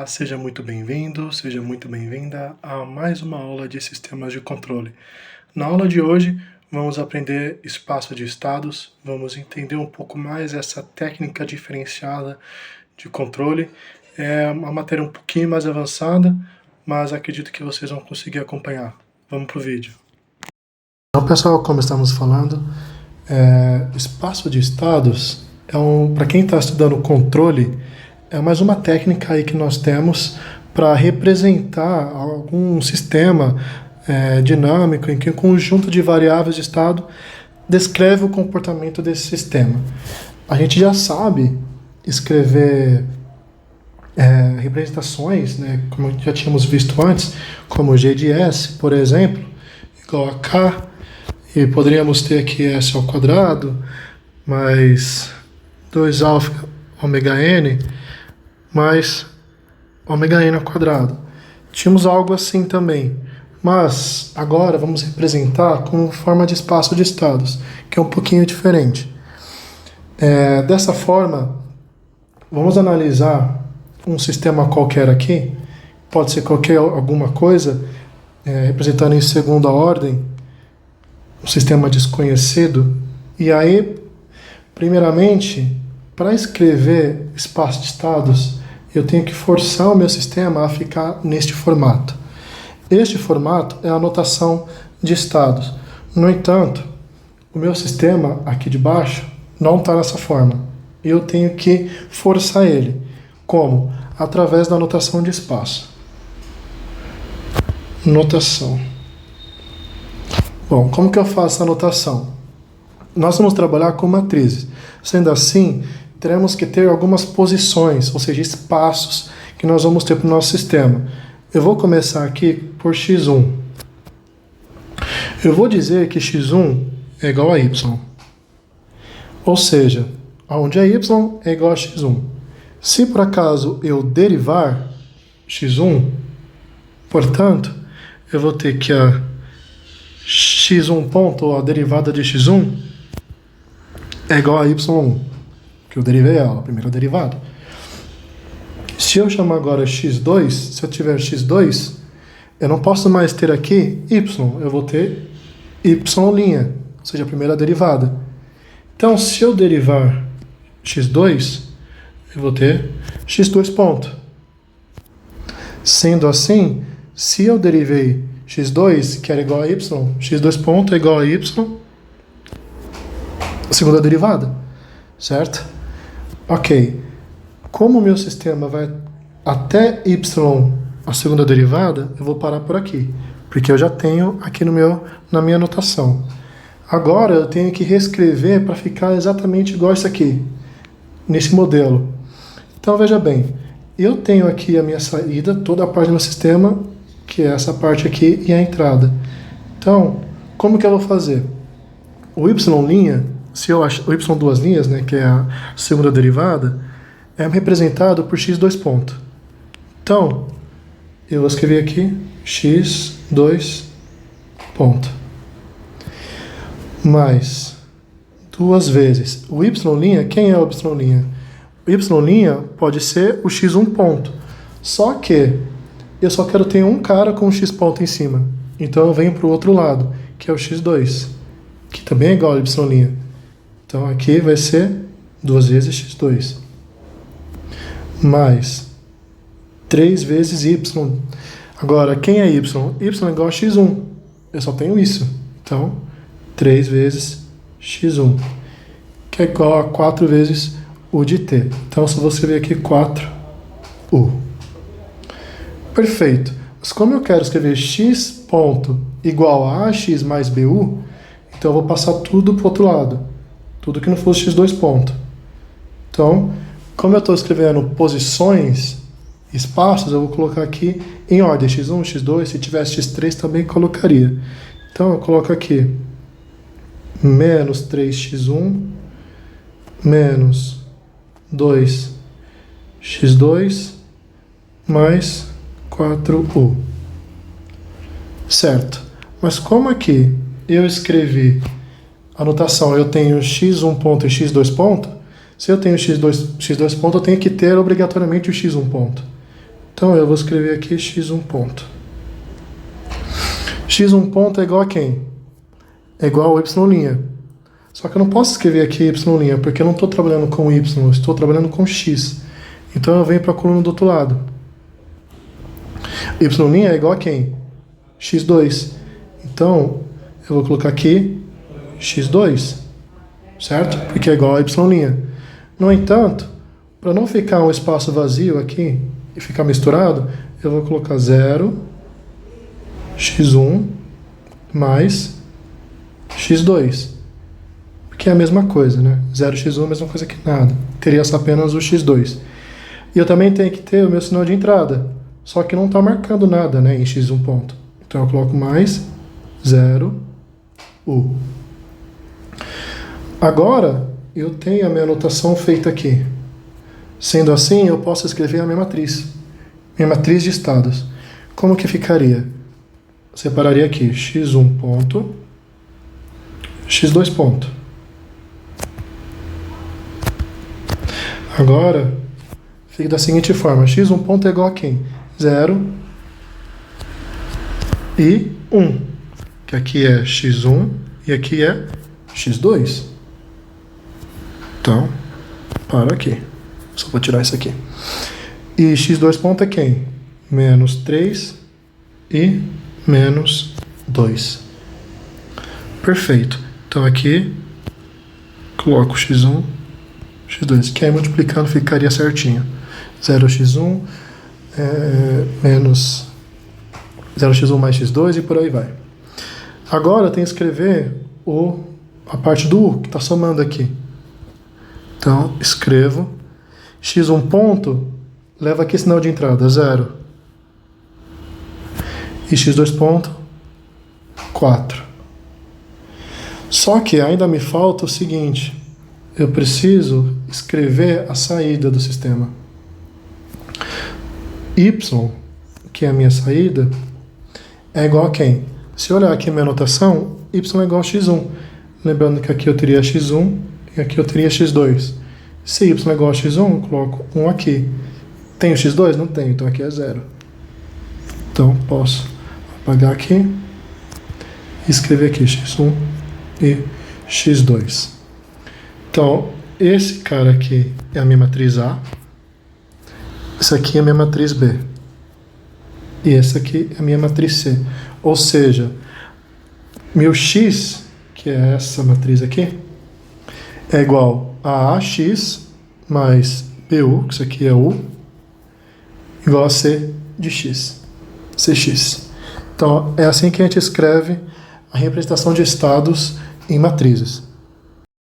Seja muito bem-vindo, seja muito bem-vinda a mais uma aula de sistemas de controle. Na aula de hoje, vamos aprender espaço de estados, vamos entender um pouco mais essa técnica diferenciada de controle. É uma matéria um pouquinho mais avançada, mas acredito que vocês vão conseguir acompanhar. Vamos para o vídeo. Então, pessoal, como estamos falando, espaço de estados para quem está estudando controle, é mais uma técnica aí que nós temos para representar algum sistema dinâmico em que um conjunto de variáveis de estado descreve o comportamento desse sistema. A gente já sabe escrever representações, né, como já tínhamos visto antes, como G de S, por exemplo, igual a K, e poderíamos ter aqui S ao quadrado, mais 2α ômega n, mais ômega n ao quadrado. Tínhamos algo assim também, mas agora vamos representar como forma de espaço de estados, que é um pouquinho diferente. Dessa forma, vamos analisar um sistema qualquer aqui, pode ser alguma coisa, representando em segunda ordem, um sistema desconhecido, e aí, primeiramente, para escrever espaço de estados, eu tenho que forçar o meu sistema a ficar neste formato. Este formato é a notação de estados. No entanto, o meu sistema aqui de baixo não está nessa forma. Eu tenho que forçar ele. Como? Através da notação de espaço. Notação. Bom, como que eu faço a notação? Nós vamos trabalhar com matrizes. Sendo assim, teremos que ter algumas posições, ou seja, espaços que nós vamos ter para o nosso sistema. Eu vou começar aqui por x1. Eu vou dizer que x1 é igual a y. Ou seja, onde é y é igual a x1. Se por acaso eu derivar x1, portanto, eu vou ter que a x1 ponto, ou a derivada de x1, é igual a y1. Que eu derivei ela, a primeira derivada. Se eu chamar agora x2, se eu tiver x2, eu não posso mais ter aqui y, eu vou ter y', ou seja, a primeira derivada. Então, se eu derivar x2, eu vou ter x2 ponto. Sendo assim, se eu derivei x2, que era igual a y, x2 ponto é igual a y, a segunda derivada, certo? Ok, como o meu sistema vai até y, a segunda derivada, eu vou parar por aqui, porque eu já tenho aqui na minha notação. Agora eu tenho que reescrever para ficar exatamente igual isso aqui, nesse modelo. Então veja bem, eu tenho aqui a minha saída, toda a parte do meu sistema, que é essa parte aqui, e a entrada. Então, como que eu vou fazer? O y', se eu achar o y duas linhas, né, que é a segunda derivada, é representado por x2 ponto. Então, eu vou escrever aqui x2 ponto. Mais duas vezes o y', quem é o y'? O y' pode ser o x1 ponto. Só que eu só quero ter um cara com um x ponto em cima. Então eu venho para o outro lado, que é o x2, que também é igual a y'. Então aqui vai ser 2 vezes x2. Mais 3 vezes y. Agora, quem é y? Y é igual a x1. Eu só tenho isso. Então, 3 vezes x1. Que é igual a 4 vezes u de t. Então, se você ver aqui 4u. Perfeito. Mas como eu quero escrever x ponto igual a ax mais bu, então eu vou passar tudo para o outro lado. Tudo que não fosse x2 ponto. Então, como eu estou escrevendo posições, espaços, eu vou colocar aqui em ordem x1, x2, se tivesse x3 também colocaria. Então eu coloco aqui menos 3x1 menos 2x2 mais 4u. Certo. Mas como aqui eu escrevi a notação, eu tenho x1 ponto e x2 ponto, se eu tenho x2 ponto, eu tenho que ter obrigatoriamente o x1 ponto. Então eu vou escrever aqui x1 ponto. x1 ponto é igual a quem? É igual a y'. Só que eu não posso escrever aqui y', porque eu não estou trabalhando com y, eu estou trabalhando com x. Então eu venho para a coluna do outro lado. Y' é igual a quem? x2. Então eu vou colocar aqui x2, certo? Porque é igual a y'. No entanto, para não ficar um espaço vazio aqui e ficar misturado, eu vou colocar 0, x1 mais x2. Que é a mesma coisa, né? 0x1 é a mesma coisa que nada. Teria só apenas o x2. E eu também tenho que ter o meu sinal de entrada. Só que não está marcando nada, né, em x1 ponto. Então eu coloco mais 0, u. Agora, eu tenho a minha anotação feita aqui. Sendo assim, eu posso escrever a minha matriz. Minha matriz de estados. Como que ficaria? Separaria aqui x1 ponto, x2 ponto. Agora, fica da seguinte forma. x1 ponto é igual a quem? 0 e 1. Que aqui é x1 e aqui é x2. Então, para aqui. Só vou tirar isso aqui. E x2 ponto é quem? Menos 3 e menos 2. Perfeito. Então aqui, coloco x1, x2, que aí multiplicando ficaria certinho. 0x1 menos 0x1 mais x2 e por aí vai. Agora eu tenho que escrever a parte do u, que está somando aqui. Então, escrevo x1 ponto, leva aqui sinal de entrada, 0. E x2 ponto, 4. Só que ainda me falta o seguinte, eu preciso escrever a saída do sistema. Y, que é a minha saída, é igual a quem? Se eu olhar aqui a minha anotação, y é igual a x1. Lembrando que aqui eu teria x1 e aqui eu teria x2. Se y é igual a x1, eu coloco 1 aqui. Tenho x2? Não tenho, então aqui é 0. Então posso apagar aqui e escrever aqui x1 e x2. Então, esse cara aqui é a minha matriz A. Essa aqui é a minha matriz B. E essa aqui é a minha matriz C. Ou seja, meu X, que é essa matriz aqui, é igual a AX mais BU, que isso aqui é U, igual a C de X. CX. Então, é assim que a gente escreve a representação de estados em matrizes.